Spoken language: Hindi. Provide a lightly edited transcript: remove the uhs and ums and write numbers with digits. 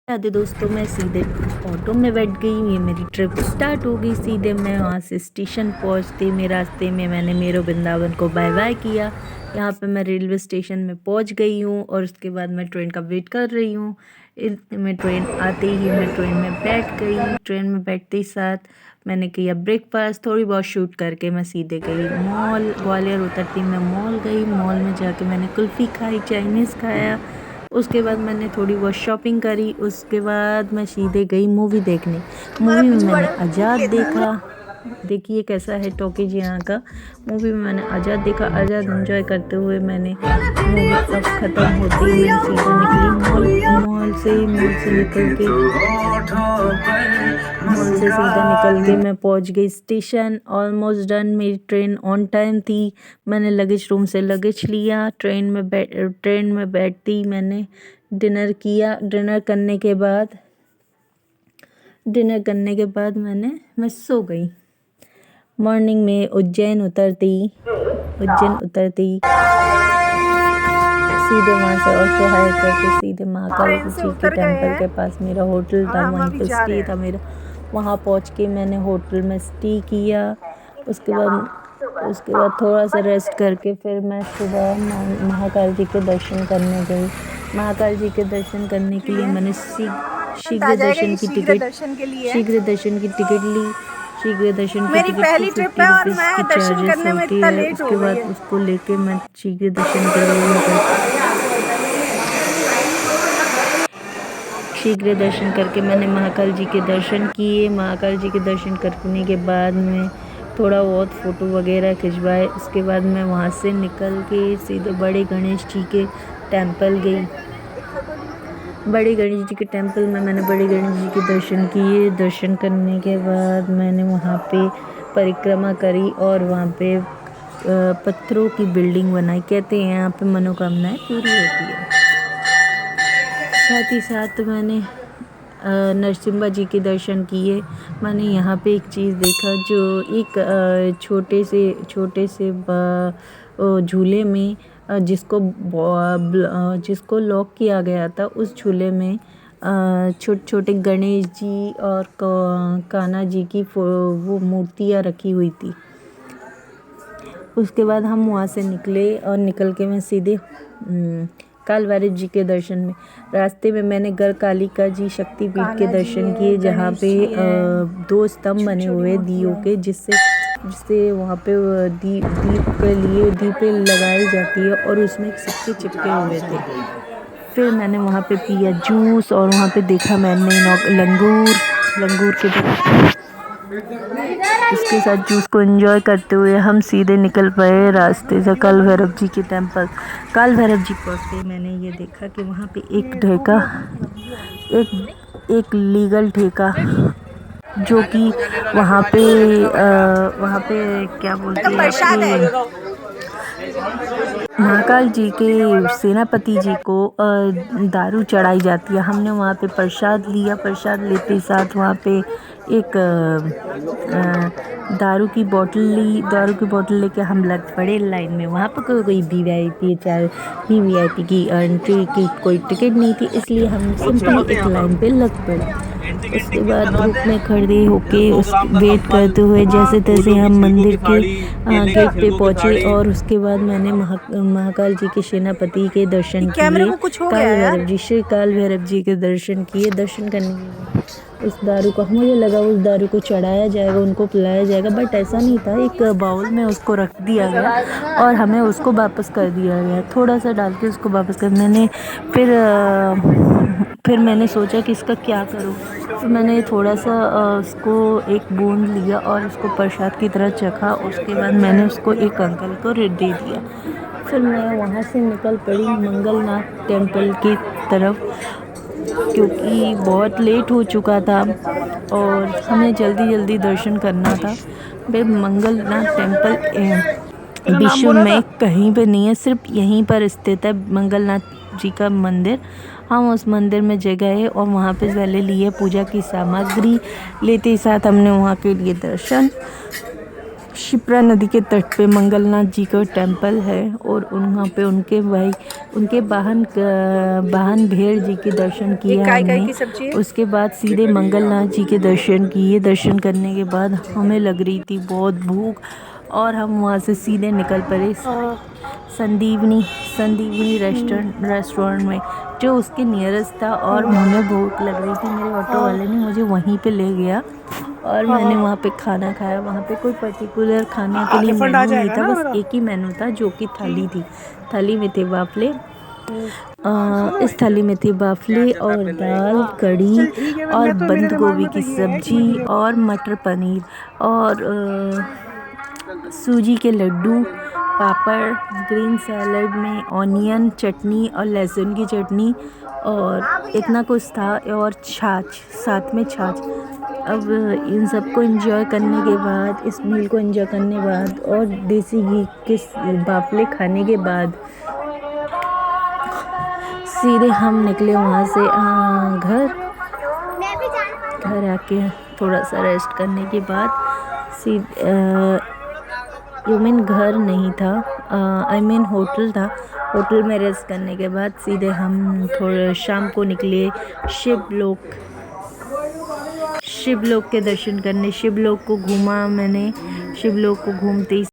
आधे दोस्तों मैं सीधे ऑटो में बैठ गई। ये मेरी ट्रिप स्टार्ट हो गई। सीधे मैं वहाँ से स्टेशन पहुँचते में रास्ते में मैंने मेरो वृंदावन को बाय बाय किया। यहाँ पे मैं रेलवे स्टेशन में पहुँच गई हूँ और उसके बाद मैं ट्रेन का वेट कर रही हूँ। इतने में ट्रेन आते ही मैं ट्रेन में बैठ गई। ट्रेन में बैठते ही साथ मैंने किया ब्रेकफास्ट। थोड़ी बहुत शूट करके मैं सीधे गई मॉल। ग्वालियर उतरती मैं मॉल गई। मॉल में जाके मैंने कुल्फ़ी खाई, चाइनीज़ खाया। उसके बाद मैंने थोड़ी बहुत शॉपिंग करी। उसके बाद मैं सीधे गई मूवी देखने। मूवी में मैंने आज़ाद देखा। देखिए कैसा है टॉकीज यहाँ का। मूवी में मैंने आज़ाद देखा। आज़ाद एंजॉय करते हुए मैंने मूवी अब ख़त्म होते ही मैं सीधे निकली मॉल से सीधा निकल के मैं पहुँच गई स्टेशन। Almost done. मेरी ट्रेन ऑन टाइम थी। मैंने लगेज रूम से लगेज लिया। ट्रेन में बैठती ही मैंने डिनर किया। डिनर करने के बाद मैं सो गई। मॉर्निंग में उज्जैन उतरती सीधे वहाँ से ऑटो हायर करके सीधे महाकाल जी के टेम्पल के पास मेरा होटल था। वहीं पे स्टे था मेरा। वहाँ पहुँच के मैंने होटल में स्टे किया। उसके बाद थोड़ा सा रेस्ट करके फिर मैं सुबह महाकाल जी के दर्शन करने गई। महाकाल जी के दर्शन करने के लिए मैंने शीघ्र दर्शन की टिकट ली। शीघ्र दर्शन की टिकट की 50 रुपीज़ की चार्जेस होती है। उसके बाद उसको लेके मैं शीघ्र दर्शन करके मैंने महाकाल जी के दर्शन किए। महाकाल जी के दर्शन करने के बाद मैं थोड़ा बहुत फ़ोटो वगैरह खिंचवाए। उसके बाद मैं वहाँ से निकल के सीधे बड़े गणेश जी के टेम्पल गई। बड़े गणेश जी के टेम्पल में मैंने बड़े गणेश जी के दर्शन किए। दर्शन करने के बाद मैंने वहाँ पे परिक्रमा करी और वहाँ पे पत्थरों की बिल्डिंग बनाई। कहते हैं यहाँ पे मनोकामनाएं पूरी होती है। साथ ही साथ मैंने नरसिम्हा जी के दर्शन किए। मैंने यहाँ पे एक चीज़ देखा जो एक छोटे से झूले में जिसको लॉक किया गया था, उस झूले में छोटे छोटे गणेश जी और कान्हा जी की वो मूर्तियाँ रखी हुई थी। उसके बाद हम वहाँ से निकले और निकल के मैं सीधे काल भैरव जी के दर्शन में रास्ते में मैंने गढ़ कालिका जी शक्तिपीठ के दर्शन किए, जहाँ पे 2 स्तंभ बने हुए दियों के, जिससे वहाँ पे दीप लगाई जाती है और उसमें सिक्के चिपके हुए थे। फिर मैंने वहाँ पे पिया जूस और वहाँ पे देखा मैंने लंगूर के इसके साथ जूस को एंजॉय करते हुए हम सीधे निकल पाए रास्ते से काल भैरव जी के टेम्पल। काल भैरव जी पहुँचते मैं ये देखा कि वहाँ पे एक लीगल ठेका जो कि वहाँ पे क्या बोलते हैं महाकाल जी के सेनापति जी को दारू चढ़ाई जाती है। हमने वहाँ पे प्रसाद लिया। प्रसाद लेते साथ वहाँ पे एक दारू की बोतल लेके हम लग पड़े लाइन में। वहाँ पर कोई वीआईपी की एंट्री की कोई टिकट नहीं थी, इसलिए हम सिंपली एक लाइन पे लग पड़े। उसके बाद धूप में खड़े होके वेट करते हुए जैसे तैसे हम मंदिर के गेट पे पहुँचे और उसके बाद मैंने महाकाल जी के सेनापति के दर्शन किए। श्री काल भैरव जी के दर्शन किए। दर्शन करने के उस दारू को चढ़ाया जाएगा, उनको पिलाया जाएगा, बट ऐसा नहीं था। एक बाउल में उसको रख दिया गया और हमें उसको वापस कर दिया गया। थोड़ा सा डाल के उसको वापस कर फिर मैंने सोचा कि इसका क्या करूँ। तो मैंने थोड़ा सा उसको एक बूंद लिया और उसको प्रसाद की तरह चखा। उसके बाद मैंने उसको एक अंकल को दे दिया। फिर मैं वहाँ से निकल पड़ी मंगलनाथ टेम्पल की तरफ, क्योंकि बहुत लेट हो चुका था और हमें जल्दी दर्शन करना था। फिर मंगलनाथ टेम्पल विश्व में कहीं पे नहीं है, सिर्फ यहीं पर स्थित है मंगलनाथ जी का मंदिर। हम उस मंदिर में गए और वहाँ पे पहले लिए पूजा की सामग्री। लेते ही साथ हमने वहाँ के लिए दर्शन शिप्रा नदी के तट पे मंगलनाथ जी का टेम्पल है और वहाँ पे उनके वाहन भेड़ जी के दर्शन किए हमने। उसके बाद सीधे मंगलनाथ जी के दर्शन किए। दर्शन करने के बाद हमें लग रही थी बहुत भूख और हम वहाँ से सीधे निकल पड़े संदीवनी रेस्टोरेंट में, जो उसके नियरेस्ट था। और मुझे भूख लग रही थी, मेरे ऑटो वाले ने मुझे वहीं पे ले गया और मैंने वहाँ पे खाना खाया। वहाँ पे कोई पर्टिकुलर खाने के लिए मेनू नहीं था, बस एक ही मेनू था जो कि थाली थी। थाली में थे वाफले, इस थाली में थी वाफले और दाल, कढ़ी और बंद गोभी की सब्जी और मटर पनीर और सूजी के लड्डू, पापड़, ग्रीन सैलड में ऑनियन चटनी और लहसुन की चटनी और इतना कुछ था और छाछ, साथ में छाछ। अब इन सबको एंजॉय करने के बाद, इस मील को एंजॉय करने के बाद और देसी घी के बाफले खाने के बाद सीधे हम निकले वहाँ से घर आके थोड़ा सा रेस्ट करने के बाद घर नहीं था, होटल था। होटल में रेस्ट करने के बाद सीधे हम थोड़ा शाम को निकले शिवलोक के दर्शन करने। शिवलोक को घूमा मैंने। शिवलोक को घूमते ही